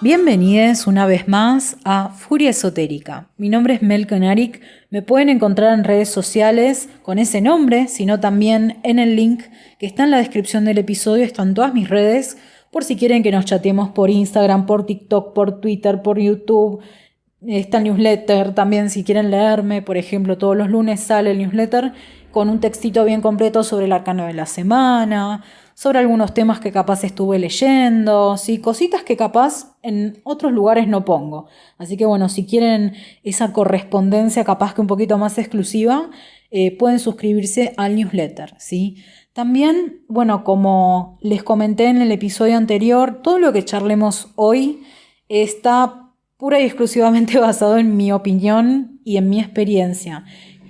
Bienvenidos una vez más a Furia Esotérica. Mi nombre es Mel Konarik. Me pueden encontrar en redes sociales con ese nombre, sino también en el link que está en la descripción del episodio. Están todas mis redes por si quieren que nos chateemos por Instagram, por TikTok, por Twitter, por YouTube. Está el newsletter también si quieren leerme. Por ejemplo, todos los lunes sale el newsletter con un textito bien completo sobre el arcano de la semana, sobre algunos temas que capaz estuve leyendo, ¿sí? Cositas que capaz en otros lugares no pongo. Así que bueno, si quieren esa correspondencia capaz que un poquito más exclusiva, pueden suscribirse al newsletter, ¿sí? También, bueno, como les comenté en el episodio anterior, todo lo que charlemos hoy está pura y exclusivamente basado en mi opinión y en mi experiencia.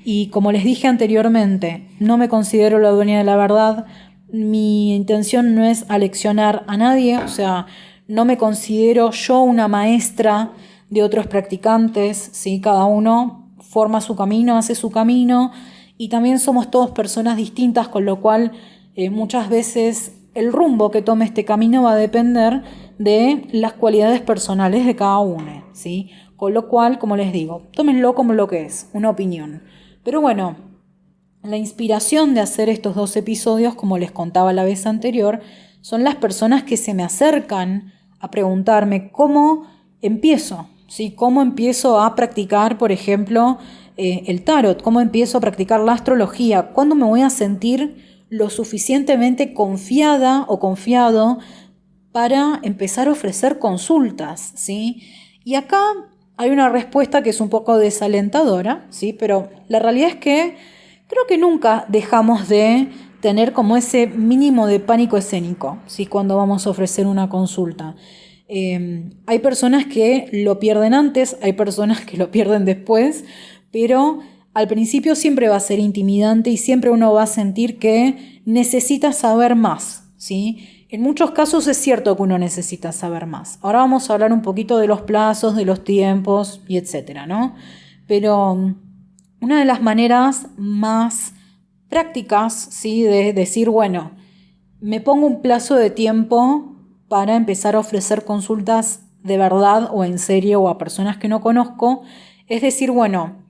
Y como les dije anteriormente, no me considero la dueña de la verdad. Mi intención no es aleccionar a nadie, o sea, no me considero yo una maestra de otros practicantes, ¿sí? Cada uno forma su camino, hace su camino, y también somos todos personas distintas, con lo cual muchas veces el rumbo que tome este camino va a depender de las cualidades personales de cada uno, ¿sí? Con lo cual, como les digo, tómenlo como lo que es, una opinión. Pero bueno, la inspiración de hacer estos 2 episodios, como les contaba la vez anterior, son las personas que se me acercan a preguntarme cómo empiezo, ¿sí? Cómo empiezo a practicar, por ejemplo, el tarot, cómo empiezo a practicar la astrología, cuándo me voy a sentir lo suficientemente confiada o confiado para empezar a ofrecer consultas, ¿sí? Y acá hay una respuesta que es un poco desalentadora, ¿sí? Pero la realidad es que creo que nunca dejamos de tener como ese mínimo de pánico escénico, ¿sí? Cuando vamos a ofrecer una consulta. Hay personas que lo pierden antes, hay personas que lo pierden después, pero al principio siempre va a ser intimidante y siempre uno va a sentir que necesita saber más, ¿sí? En muchos casos es cierto que uno necesita saber más. Ahora vamos a hablar un poquito de los plazos, de los tiempos y etcétera, ¿no? Pero una de las maneras más prácticas, ¿sí? De decir, bueno, me pongo un plazo de tiempo para empezar a ofrecer consultas de verdad o en serio o a personas que no conozco, es decir, bueno,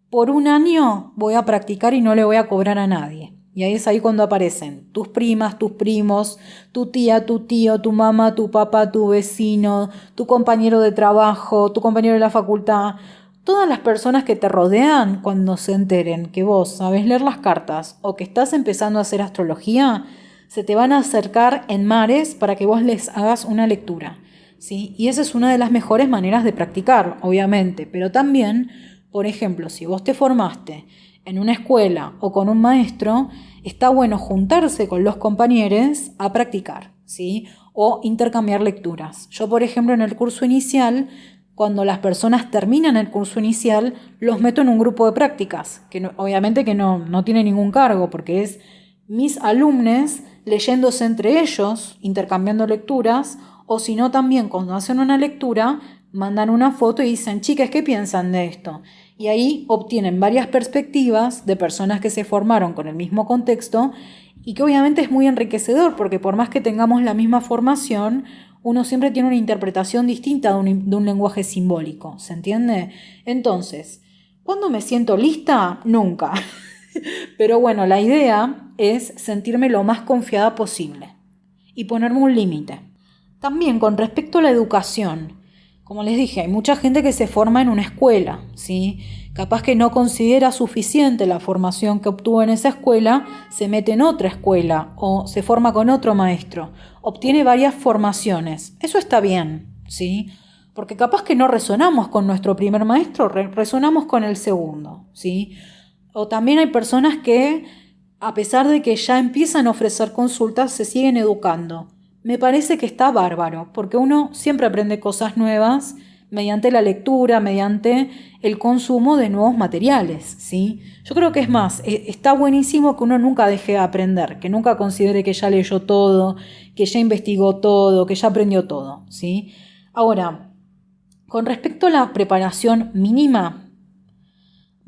por 1 año voy a practicar y no le voy a cobrar a nadie. Y ahí es ahí cuando aparecen tus primas, tus primos, tu tía, tu tío, tu mamá, tu papá, tu vecino, tu compañero de trabajo, tu compañero de la facultad. Todas las personas que te rodean, cuando se enteren que vos sabés leer las cartas o que estás empezando a hacer astrología, se te van a acercar en mares para que vos les hagas una lectura, ¿sí? Y esa es una de las mejores maneras de practicar, obviamente, pero también, por ejemplo, si vos te formaste en una escuela o con un maestro, está bueno juntarse con los compañeros a practicar, ¿sí? O intercambiar lecturas. Yo, por ejemplo, en el curso inicial, cuando las personas terminan el curso inicial, los meto en un grupo de prácticas, que no, obviamente que no tiene ningún cargo, porque es mis alumnos leyéndose entre ellos, intercambiando lecturas, o si no también cuando hacen una lectura, mandan una foto y dicen, chicas, ¿qué piensan de esto? Y ahí obtienen varias perspectivas de personas que se formaron con el mismo contexto y que obviamente es muy enriquecedor porque por más que tengamos la misma formación, uno siempre tiene una interpretación distinta de un lenguaje simbólico, ¿se entiende? Entonces, ¿cuándo me siento lista? Nunca. Pero bueno, la idea es sentirme lo más confiada posible y ponerme un límite. También con respecto a la educación, como les dije, hay mucha gente que se forma en una escuela, ¿sí? Capaz que no considera suficiente la formación que obtuvo en esa escuela, se mete en otra escuela o se forma con otro maestro, obtiene varias formaciones. Eso está bien, ¿sí? Porque capaz que no resonamos con nuestro primer maestro, resonamos con el segundo, ¿sí? O también hay personas que, a pesar de que ya empiezan a ofrecer consultas, se siguen educando. Me parece que está bárbaro, porque uno siempre aprende cosas nuevas mediante la lectura, mediante el consumo de nuevos materiales, ¿sí? Yo creo que es más, está buenísimo que uno nunca deje de aprender, que nunca considere que ya leyó todo, que ya investigó todo, que ya aprendió todo, ¿sí? Ahora, con respecto a la preparación mínima,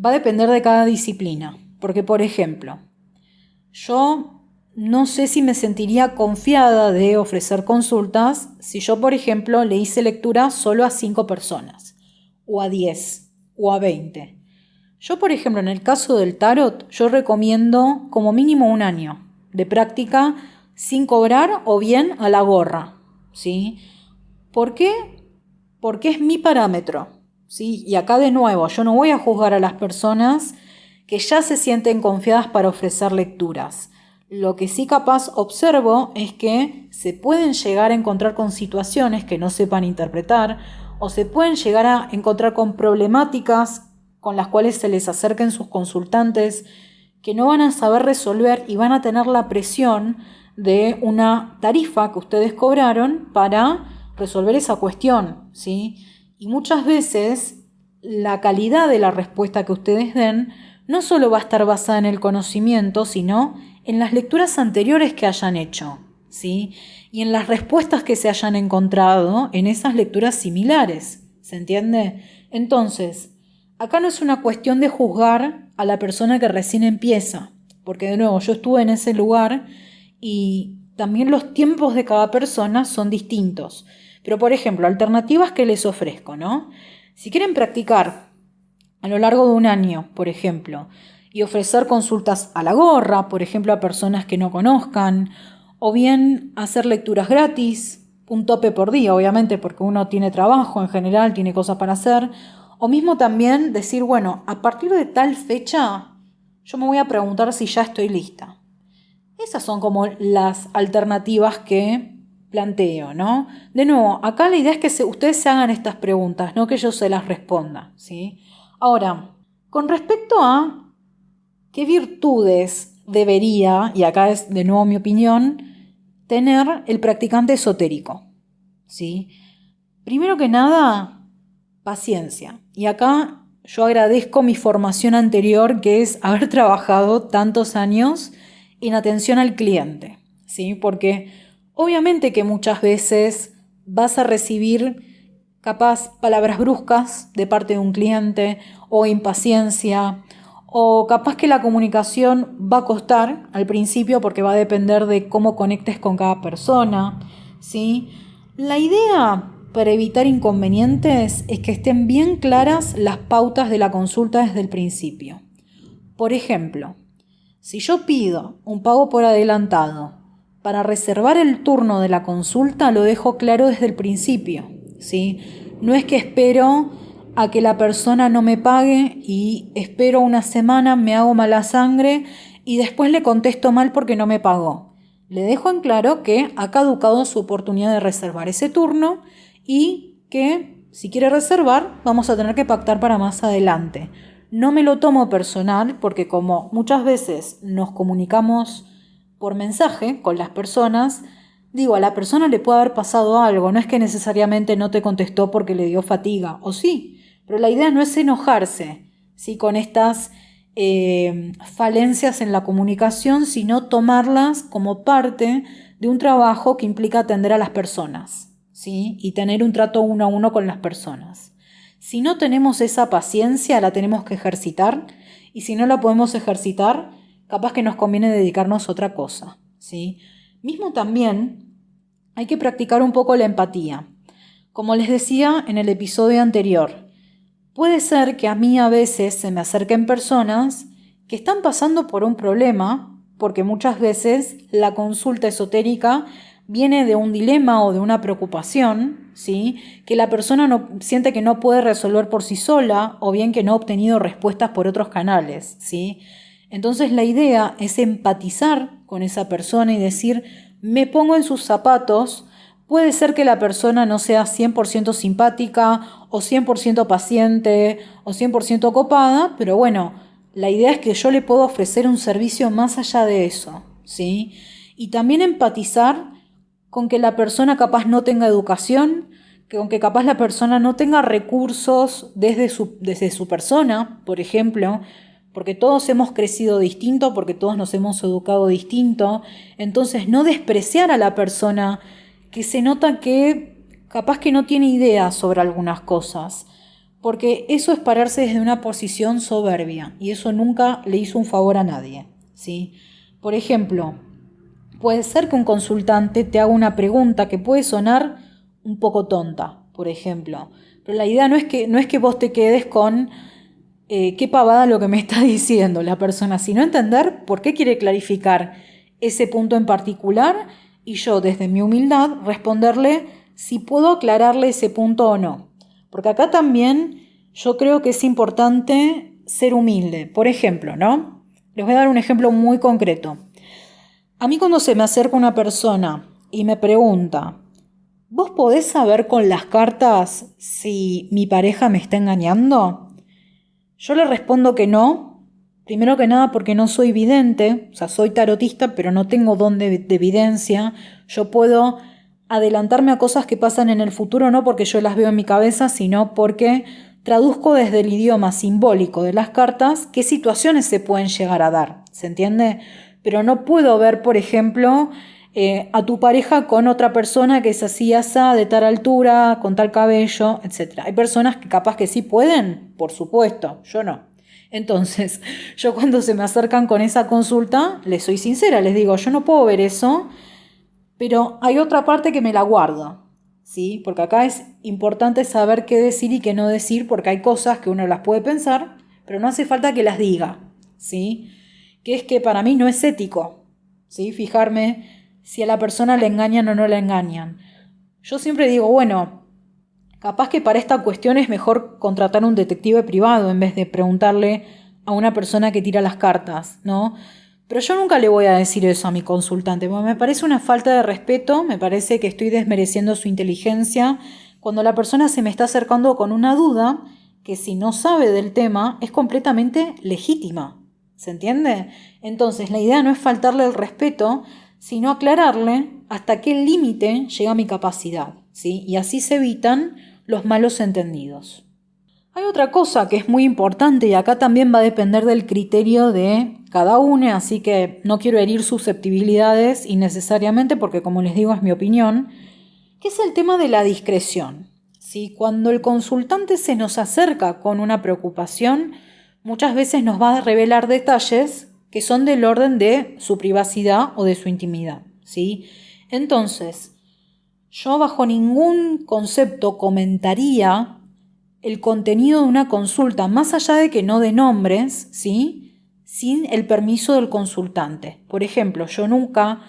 va a depender de cada disciplina, porque por ejemplo, yo no sé si me sentiría confiada de ofrecer consultas si yo, por ejemplo, le hice lectura solo a 5 personas, o a 10, o a 20. Yo, por ejemplo, en el caso del tarot, yo recomiendo como mínimo 1 año de práctica sin cobrar o bien a la gorra, ¿sí? ¿Por qué? Porque es mi parámetro, ¿sí? Y acá de nuevo, yo no voy a juzgar a las personas que ya se sienten confiadas para ofrecer lecturas. Lo que sí capaz observo es que se pueden llegar a encontrar con situaciones que no sepan interpretar o se pueden llegar a encontrar con problemáticas con las cuales se les acerquen sus consultantes que no van a saber resolver y van a tener la presión de una tarifa que ustedes cobraron para resolver esa cuestión, ¿sí? Y muchas veces la calidad de la respuesta que ustedes den no solo va a estar basada en el conocimiento, sino en las lecturas anteriores que hayan hecho, ¿sí? Y en las respuestas que se hayan encontrado en esas lecturas similares, ¿se entiende? Entonces, acá no es una cuestión de juzgar a la persona que recién empieza, porque de nuevo yo estuve en ese lugar y también los tiempos de cada persona son distintos. Pero, por ejemplo, alternativas que les ofrezco, ¿no? Si quieren practicar a lo largo de 1 año, por ejemplo, y ofrecer consultas a la gorra, por ejemplo, a personas que no conozcan, o bien hacer lecturas gratis, un tope por día, obviamente, porque uno tiene trabajo en general, tiene cosas para hacer, o mismo también decir, bueno, a partir de tal fecha, yo me voy a preguntar si ya estoy lista. Esas son como las alternativas que planteo, ¿no? De nuevo, acá la idea es que ustedes se hagan estas preguntas, no que yo se las responda, ¿sí? Ahora, con respecto a qué virtudes debería, y acá es de nuevo mi opinión, tener el practicante esotérico, ¿sí? Primero que nada, paciencia. Y acá yo agradezco mi formación anterior, que es haber trabajado tantos años en atención al cliente, ¿sí? Porque obviamente que muchas veces vas a recibir capaz palabras bruscas de parte de un cliente o impaciencia o capaz que la comunicación va a costar al principio porque va a depender de cómo conectes con cada persona, ¿sí? La idea para evitar inconvenientes es que estén bien claras las pautas de la consulta desde el principio. Por ejemplo, si yo pido un pago por adelantado para reservar el turno de la consulta, lo dejo claro desde el principio, ¿sí? No es que espero a que la persona no me pague y espero 1 semana, me hago mala sangre y después le contesto mal porque no me pagó. Le dejo en claro que ha caducado su oportunidad de reservar ese turno y que si quiere reservar vamos a tener que pactar para más adelante. No me lo tomo personal porque como muchas veces nos comunicamos por mensaje con las personas, digo, a la persona le puede haber pasado algo, no es que necesariamente no te contestó porque le dio fatiga, o sí, pero la idea no es enojarse, ¿sí? Con estas falencias en la comunicación, sino tomarlas como parte de un trabajo que implica atender a las personas, ¿sí? Y tener un trato 1 a 1 con las personas. Si no tenemos esa paciencia, la tenemos que ejercitar, y si no la podemos ejercitar, capaz que nos conviene dedicarnos a otra cosa, ¿sí? Mismo también hay que practicar un poco la empatía. Como les decía en el episodio anterior, puede ser que a mí a veces se me acerquen personas que están pasando por un problema, porque muchas veces la consulta esotérica viene de un dilema o de una preocupación, ¿sí? Que la persona no, siente que no puede resolver por sí sola o bien que no ha obtenido respuestas por otros canales, ¿sí? Entonces la idea es empatizar con esa persona y decir, me pongo en sus zapatos. Puede ser que la persona no sea 100% simpática o 100% paciente o 100% copada, pero bueno, la idea es que yo le puedo ofrecer un servicio más allá de eso, ¿sí? Y también empatizar con que la persona capaz no tenga educación, que aunque capaz la persona no tenga recursos desde su persona, por ejemplo, porque todos hemos crecido distinto, porque todos nos hemos educado distinto, entonces no despreciar a la persona que se nota que capaz que no tiene idea sobre algunas cosas, porque eso es pararse desde una posición soberbia y eso nunca le hizo un favor a nadie, ¿sí? Por ejemplo, puede ser que un consultante te haga una pregunta que puede sonar un poco tonta, por ejemplo. Pero la idea no es que vos te quedes con qué pavada lo que me está diciendo la persona, sino entender por qué quiere clarificar ese punto en particular y yo, desde mi humildad, responderle si puedo aclararle ese punto o no. Porque acá también yo creo que es importante ser humilde. Por ejemplo, ¿no? Les voy a dar un ejemplo muy concreto. A mí cuando se me acerca una persona y me pregunta, ¿vos podés saber con las cartas si mi pareja me está engañando? Yo le respondo que no, primero que nada porque no soy vidente, o sea, soy tarotista, pero no tengo don de evidencia. Yo puedo adelantarme a cosas que pasan en el futuro, no porque yo las veo en mi cabeza, sino porque traduzco desde el idioma simbólico de las cartas qué situaciones se pueden llegar a dar, ¿se entiende? Pero no puedo ver, por ejemplo, a tu pareja con otra persona que es así, asá, de tal altura, con tal cabello, etc. Hay personas que capaz que sí pueden, por supuesto, yo no. Entonces, yo cuando se me acercan con esa consulta, les soy sincera, les digo, yo no puedo ver eso, pero hay otra parte que me la guardo, ¿sí? Porque acá es importante saber qué decir y qué no decir, porque hay cosas que uno las puede pensar, pero no hace falta que las diga, ¿sí? Que es que para mí no es ético, ¿sí? Fijarme si a la persona le engañan o no le engañan. Yo siempre digo, bueno, capaz que para esta cuestión es mejor contratar un detective privado en vez de preguntarle a una persona que tira las cartas, ¿no? Pero yo nunca le voy a decir eso a mi consultante, porque me parece una falta de respeto, me parece que estoy desmereciendo su inteligencia cuando la persona se me está acercando con una duda que si no sabe del tema es completamente legítima. ¿Se entiende? Entonces la idea no es faltarle el respeto, sino aclararle hasta qué límite llega mi capacidad, ¿sí? Y así se evitan los malos entendidos. Hay otra cosa que es muy importante y acá también va a depender del criterio de cada uno, así que no quiero herir susceptibilidades innecesariamente porque, como les digo, es mi opinión, que es el tema de la discreción, ¿sí? Cuando el consultante se nos acerca con una preocupación, muchas veces nos va a revelar detalles que son del orden de su privacidad o de su intimidad, ¿sí? Entonces, yo bajo ningún concepto comentaría el contenido de una consulta, más allá de que no dé nombres, ¿sí? Sin el permiso del consultante. Por ejemplo, yo nunca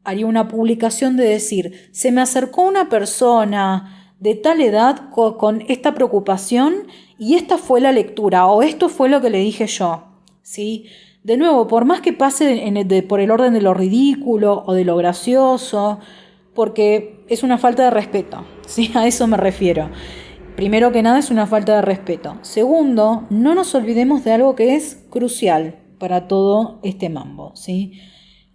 haría una publicación de decir, se me acercó una persona de tal edad con esta preocupación y esta fue la lectura o esto fue lo que le dije yo, ¿sí? De nuevo, por más que pase por el orden de lo ridículo o de lo gracioso, porque es una falta de respeto, ¿sí? A eso me refiero. Primero que nada es una falta de respeto. Segundo, no nos olvidemos de algo que es crucial para todo este mambo, ¿sí?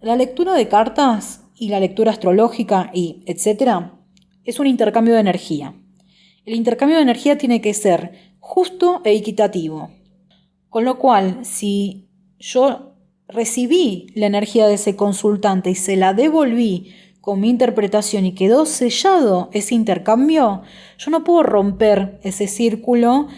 La lectura de cartas y la lectura astrológica y etcétera es un intercambio de energía. El intercambio de energía tiene que ser justo e equitativo. Con lo cual, si yo recibí la energía de ese consultante y se la devolví con mi interpretación y quedó sellado ese intercambio, yo no puedo romper ese círculo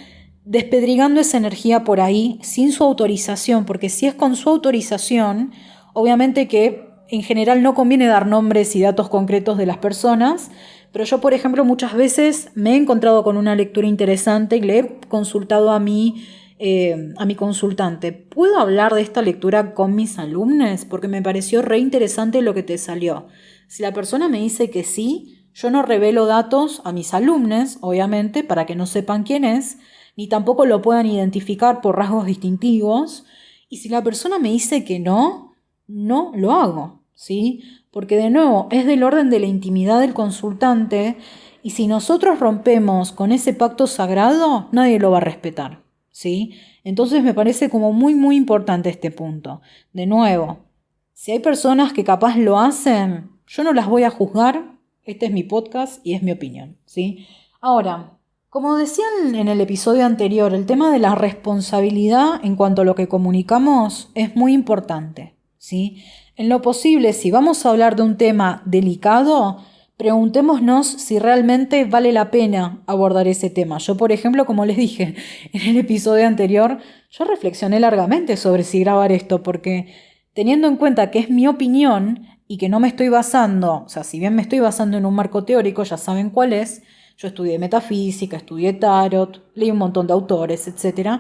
despedrigando esa energía por ahí sin su autorización, porque si es con su autorización, obviamente que en general no conviene dar nombres y datos concretos de las personas, pero yo, por ejemplo, muchas veces me he encontrado con una lectura interesante y le he consultado a mi consultante, ¿puedo hablar de esta lectura con mis alumnos? Porque me pareció re interesante lo que te salió. Si la persona me dice que sí, yo no revelo datos a mis alumnos, obviamente, para que no sepan quién es, ni tampoco lo puedan identificar por rasgos distintivos. Y si la persona me dice que no, no lo hago, ¿sí? Porque de nuevo, es del orden de la intimidad del consultante y si nosotros rompemos con ese pacto sagrado, nadie lo va a respetar, ¿sí? Entonces me parece como muy, muy importante este punto. De nuevo, si hay personas que capaz lo hacen, yo no las voy a juzgar. Este es mi podcast y es mi opinión, ¿sí? Ahora, como decían en el episodio anterior, el tema de la responsabilidad en cuanto a lo que comunicamos es muy importante, ¿sí? En lo posible, si vamos a hablar de un tema delicado, preguntémonos si realmente vale la pena abordar ese tema. Yo, por ejemplo, como les dije en el episodio anterior, yo reflexioné largamente sobre si grabar esto, porque teniendo en cuenta que es mi opinión y que no me estoy basando, o sea, si bien me estoy basando en un marco teórico, ya saben cuál es, yo estudié metafísica, estudié tarot, leí un montón de autores, etc.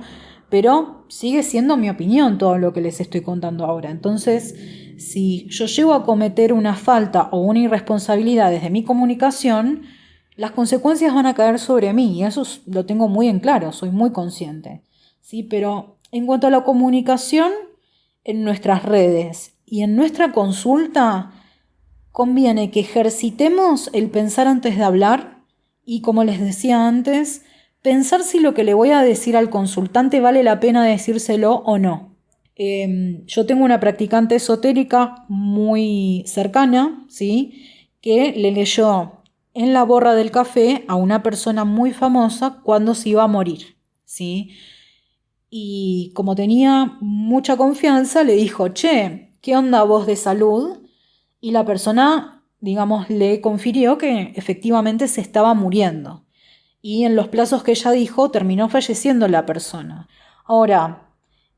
Pero sigue siendo mi opinión todo lo que les estoy contando ahora. Entonces, si yo llego a cometer una falta o una irresponsabilidad desde mi comunicación, las consecuencias van a caer sobre mí y eso lo tengo muy en claro, soy muy consciente. ¿Sí? Pero en cuanto a la comunicación en nuestras redes y en nuestra consulta, conviene que ejercitemos el pensar antes de hablar y, como les decía antes, pensar si lo que le voy a decir al consultante vale la pena decírselo o no. Yo tengo una practicante esotérica muy cercana, ¿sí? Que le leyó en la borra del café a una persona muy famosa cuando se iba a morir, ¿sí? Y como tenía mucha confianza, le dijo, che, ¿qué onda vos de salud? Y la persona, digamos, le confirió que efectivamente se estaba muriendo. Y en los plazos que ella dijo, terminó falleciendo la persona. Ahora,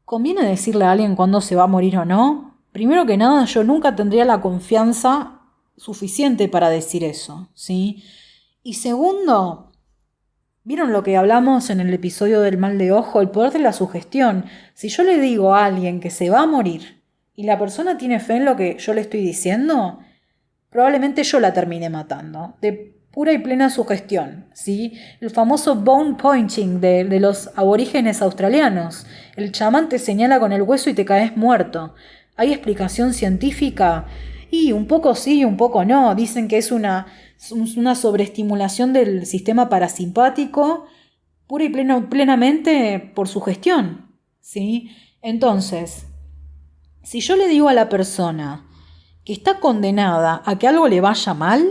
¿conviene decirle a alguien cuándo se va a morir o no? Primero que nada, yo nunca tendría la confianza suficiente para decir eso, ¿sí? Y segundo, ¿vieron lo que hablamos en el episodio del mal de ojo? El poder de la sugestión. Si yo le digo a alguien que se va a morir y la persona tiene fe en lo que yo le estoy diciendo, probablemente yo la termine matando, de pura y plena sugestión, ¿sí? El famoso bone pointing de los aborígenes australianos. El chamán te señala con el hueso y te caes muerto. ¿Hay explicación científica? Y un poco sí y un poco no. Dicen que es una sobreestimulación del sistema parasimpático pura y plenamente por sugestión, ¿sí? Entonces, si yo le digo a la persona que está condenada a que algo le vaya mal,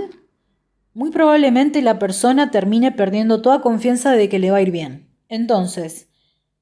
muy probablemente la persona termine perdiendo toda confianza de que le va a ir bien. Entonces,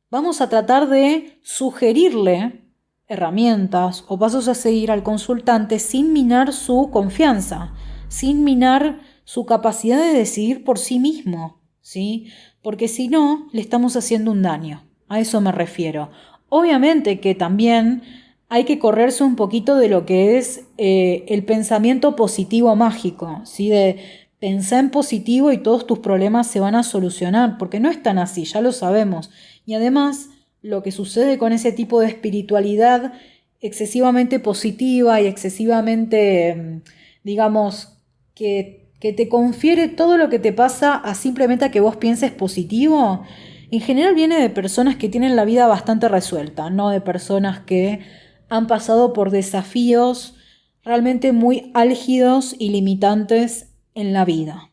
vamos a tratar de sugerirle herramientas o pasos a seguir al consultante sin minar su confianza, sin minar su capacidad de decidir por sí mismo, ¿sí? Porque si no, le estamos haciendo un daño. A eso me refiero. Obviamente que también hay que correrse un poquito de lo que es el pensamiento positivo mágico, ¿sí? De pensar en positivo y todos tus problemas se van a solucionar, porque no es tan así, ya lo sabemos. Y además, lo que sucede con ese tipo de espiritualidad excesivamente positiva y excesivamente, digamos, que te confiere todo lo que te pasa a simplemente a que vos pienses positivo, en general viene de personas que tienen la vida bastante resuelta, no de personas que han pasado por desafíos realmente muy álgidos y limitantes en la vida.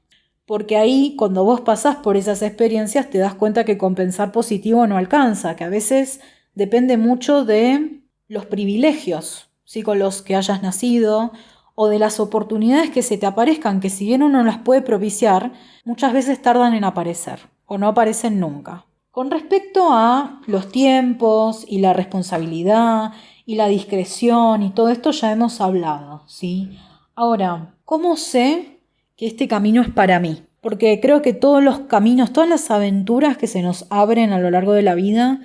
Porque ahí, cuando vos pasás por esas experiencias, te das cuenta que con pensar positivo no alcanza, que a veces depende mucho de los privilegios, ¿sí? Con los que hayas nacido, o de las oportunidades que se te aparezcan, que si bien uno las puede propiciar, muchas veces tardan en aparecer, o no aparecen nunca. Con respecto a los tiempos y la responsabilidad y la discreción y todo esto ya hemos hablado, ¿sí? Ahora, ¿cómo sé que este camino es para mí? Porque creo que todos los caminos, todas las aventuras que se nos abren a lo largo de la vida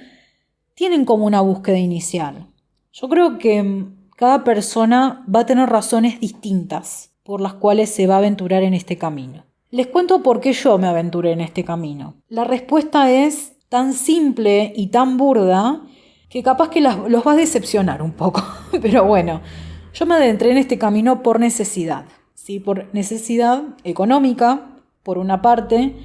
tienen como una búsqueda inicial. Yo creo que cada persona va a tener razones distintas por las cuales se va a aventurar en este camino. Les cuento por qué yo me aventuré en este camino. La respuesta es tan simple y tan burda que capaz que los va a decepcionar un poco. Pero bueno, yo me adentré en este camino por necesidad. ¿Sí? Por necesidad económica, por una parte,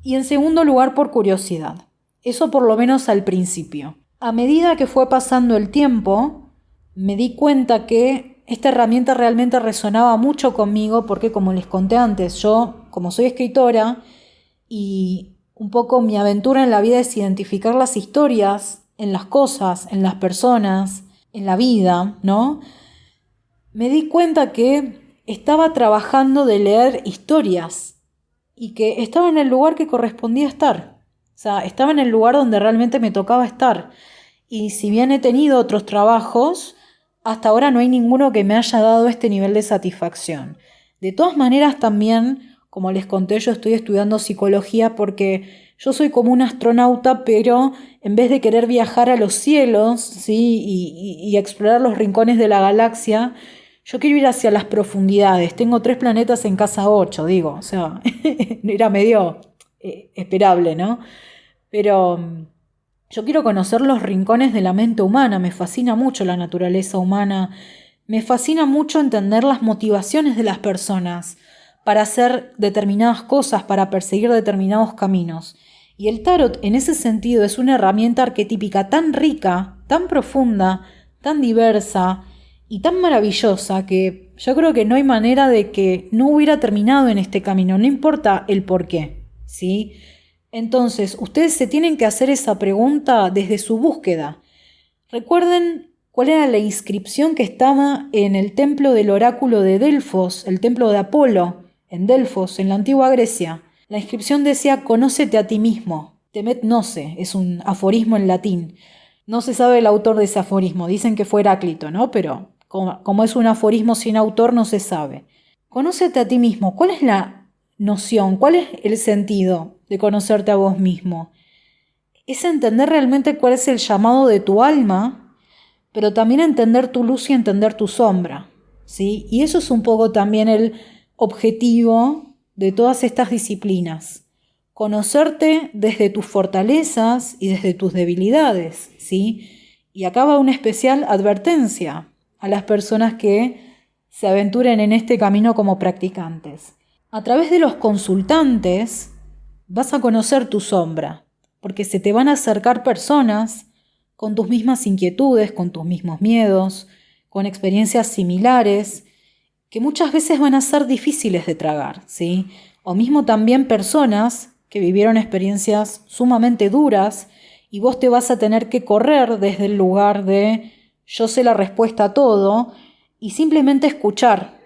y en segundo lugar por curiosidad. Eso por lo menos al principio. A medida que fue pasando el tiempo, me di cuenta que esta herramienta realmente resonaba mucho conmigo porque, como les conté antes, yo, como soy escritora y un poco mi aventura en la vida es identificar las historias en las cosas, en las personas, en la vida, ¿no? Me di cuenta que estaba trabajando de leer historias y que estaba en el lugar que correspondía estar. O sea, estaba en el lugar donde realmente me tocaba estar. Y si bien he tenido otros trabajos, hasta ahora no hay ninguno que me haya dado este nivel de satisfacción. De todas maneras, también, como les conté, yo estoy estudiando psicología porque yo soy como un astronauta, pero en vez de querer viajar a los cielos, ¿sí? y explorar los rincones de la galaxia, Yo quiero ir hacia las profundidades. Tengo 3 planetas en casa 8, digo. O sea, era medio esperable, ¿no? Pero yo quiero conocer los rincones de la mente humana. Me fascina mucho la naturaleza humana. Me fascina mucho entender las motivaciones de las personas para hacer determinadas cosas, para perseguir determinados caminos. Y el tarot, en ese sentido, es una herramienta arquetípica tan rica, tan profunda, tan diversa y tan maravillosa que yo creo que no hay manera de que no hubiera terminado en este camino, no importa el por qué, ¿sí? Entonces, ustedes se tienen que hacer esa pregunta desde su búsqueda. Recuerden cuál era la inscripción que estaba en el templo del oráculo de Delfos, el templo de Apolo, en Delfos, en la antigua Grecia. La inscripción decía: conócete a ti mismo. Temet noce, es un aforismo en latín. No se sabe el autor de ese aforismo, dicen que fue Heráclito, ¿no? Pero como es un aforismo sin autor, no se sabe. Conócete a ti mismo. ¿Cuál es la noción? ¿Cuál es el sentido de conocerte a vos mismo? Es entender realmente cuál es el llamado de tu alma, pero también entender tu luz y entender tu sombra, ¿sí? Y eso es un poco también el objetivo de todas estas disciplinas. Conocerte desde tus fortalezas y desde tus debilidades, ¿sí? Y acá va una especial advertencia a las personas que se aventuren en este camino como practicantes. A través de los consultantes vas a conocer tu sombra, porque se te van a acercar personas con tus mismas inquietudes, con tus mismos miedos, con experiencias similares, que muchas veces van a ser difíciles de tragar, ¿sí? O mismo también personas que vivieron experiencias sumamente duras y vos te vas a tener que correr desde el lugar de yo sé la respuesta a todo y simplemente escuchar,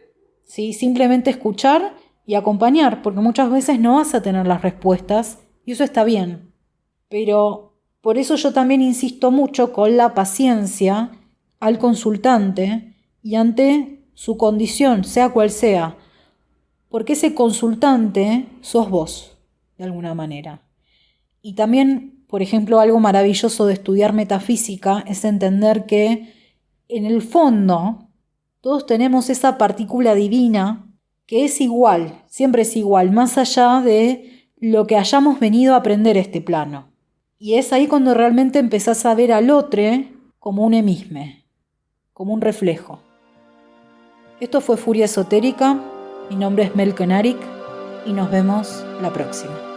¿sí? Simplemente escuchar y acompañar, porque muchas veces no vas a tener las respuestas y eso está bien. Pero por eso yo también insisto mucho con la paciencia al consultante y ante su condición, sea cual sea, porque ese consultante sos vos, de alguna manera. Y también, por ejemplo, algo maravilloso de estudiar metafísica es entender que en el fondo todos tenemos esa partícula divina que es igual, siempre es igual, más allá de lo que hayamos venido a aprender este plano. Y es ahí cuando realmente empezás a ver al otro como un emisme, como un reflejo. Esto fue Furia Esotérica, mi nombre es Mel Konarik y nos vemos la próxima.